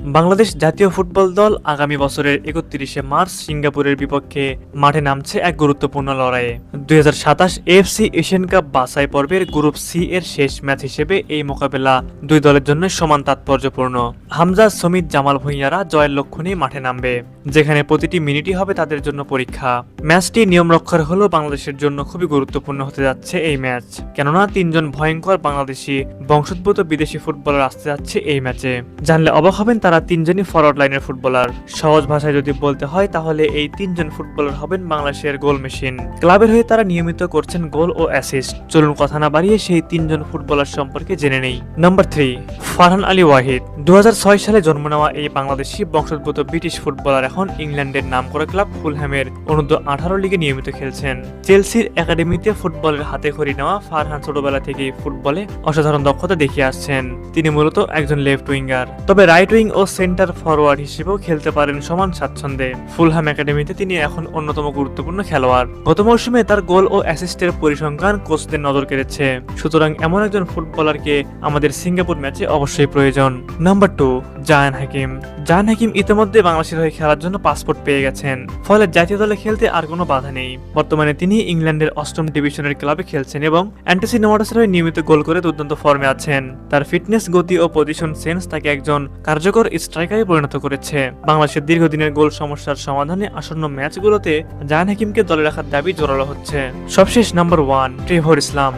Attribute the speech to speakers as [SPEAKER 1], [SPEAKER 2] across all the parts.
[SPEAKER 1] বাংলাদেশ জাতীয় ফুটবল দল আগামী বছরের ৩১শে মার্চ সিঙ্গাপুরের বিপক্ষে মাঠে নামছে এক গুরুত্বপূর্ণ লড়াইয়ে। ২০২৭ এএফসি এশিয়ান কাপ বাছাই পর্বের গ্রুপ সি এর শেষ ম্যাচ হিসেবে এই মোকাবেলা দুই দলের জন্য সমান তাৎপর্যপূর্ণ। হামজা, সমিত, জামাল ভূঁইয়ারা জয়ের লক্ষ্য নিয়ে মাঠে নামবে, যেখানে প্রতিটি মিনিটই হবে তাদের জন্য পরীক্ষা। ম্যাচটি নিয়ম রক্ষার হলেও বাংলাদেশের জন্য খুবই গুরুত্বপূর্ণ হতে যাচ্ছে এই ম্যাচ, কেননা তিনজন ভয়ঙ্কর বাংলাদেশি বংশোদ্ভূত বিদেশি ফুটবলার আসতে যাচ্ছে এই ম্যাচে। জানলে অবাক হবেন, তারা তিনজনই ফরওয়ার্ড লাইনের ফুটবলার। সহজ ভাষায় যদি বলতে হয় তাহলে এই তিনজন ফুটবলার হবেন বাংলাদেশের গোল মেশিন। ক্লাবের হয়ে তারা নিয়মিত করছেন গোল ও অ্যাসিস্ট। চলুন কথা না বাড়িয়ে সেই তিনজন ফুটবলার সম্পর্কে জেনে নেই। নাম্বার 3, ফারহান আলী ওয়াহিদ। ২০০৬ সালে জন্ম নেওয়া এই বাংলাদেশি বংশোদ্ভূত ব্রিটিশ ফুটবলার এখন ইংল্যান্ডের নামকরা ক্লাব ফুলহ্যামের অনূর্ধ্ব-18 লিগে নিয়মিত খেলছেন। চেলসির একাডেমিতে ফুটবলের হাতে খড়ি নেওয়া ফারহান ছোটবেলা থেকেই ফুটবলে অসাধারণ দক্ষতা দেখিয়ে আসছেন। তিনি মূলত একজন লেফট উইঙ্গার, তবে রাইট উইং ও সেন্টার ফরওয়ার্ড হিসেবেও খেলতে পারেন সমান স্বাচ্ছন্দ্যে। ফুলহ্যাম একাডেমিতে তিনি এখন অন্যতম গুরুত্বপূর্ণ খেলোয়াড়। গত মৌসুমে তার গোল ও অ্যাসিস্টের পরিসংখ্যান কোচদের নজর কেড়েছে। সুতরাং এমন একজন ফুটবলারকে আমাদের সিঙ্গাপুর ম্যাচে অবশ্যই প্রয়োজন। নাম্বার 2, জায়ান হাকিম। জায়ান হাকিম ইতিমধ্যে বাংলাদেশের হয়ে খেলার জন্য পাসপোর্ট পেয়ে গেছেন, ফলে জাতীয় দলে খেলতে আর কোনো বাধা নেই। বর্তমানে তিনি ইংল্যান্ডের 8ম ডিভিশনের ক্লাবে খেলছেন এবং অ্যান্টাসি নোমাটাসের হয়ে নিয়মিত গোল করে দুর্দান্ত ফর্মে আছেন। তার ফিটনেস, গতি ও পজিশন সেন্স তাকে একজন কার্যকর স্ট্রাইকারে পরিণত করেছে। বাংলাদেশের দীর্ঘদিনের গোল সমস্যার সমাধানে আসন্ন ম্যাচগুলোতে জায়ান হাকিমকে দলে রাখার দাবি জোরালো হচ্ছে। সবশেষ নাম্বার 1, ট্রেভর ইসলাম।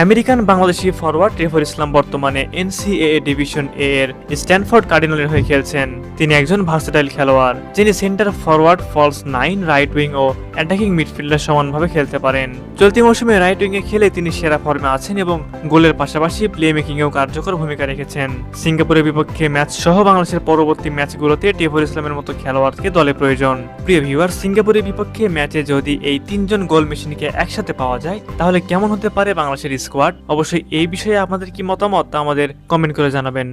[SPEAKER 1] আমেরিকান বাংলাদেশি ফরওয়ার্ড ট্রেভর ইসলাম বর্তমানে এনসিএএ ডিভিশন এ এর স্ট্যানফোর্ড কার্ডিনালের হয়ে খেলছেন। তিনি একজন ভার্সেটাইল খেলোয়াড়, যিনি centre forward, false 9, right wing ও অ্যাটাকিং মিডফিল্ডার সমানভাবে খেলতে পারেন। চলতি মৌসুমে রাইট উইং এ খেলে তিনি সেরা ফর্মে আছেন এবং গোলের পাশাপাশি প্লে মেকিং এও কার্যকর ভূমিকা রেখেছেন। সিঙ্গাপুরের বিপক্ষে ম্যাচ সহ বাংলাদেশের পরবর্তী ম্যাচগুলোতে ট্রেভর ইসলামের মতো খেলোয়াড়কে দলে প্রয়োজন। প্রিয় ভিউয়ার, সিঙ্গাপুরের বিপক্ষে ম্যাচে যদি এই তিনজন গোল মেশিনকে একসাথে পাওয়া যায় তাহলে কেমন হতে পারে বাংলাদেশের স্কোয়াড? অবশ্যই এই বিষয়ে আপনাদের কি মতামত তা আমাদের কমেন্ট করে জানাবেন।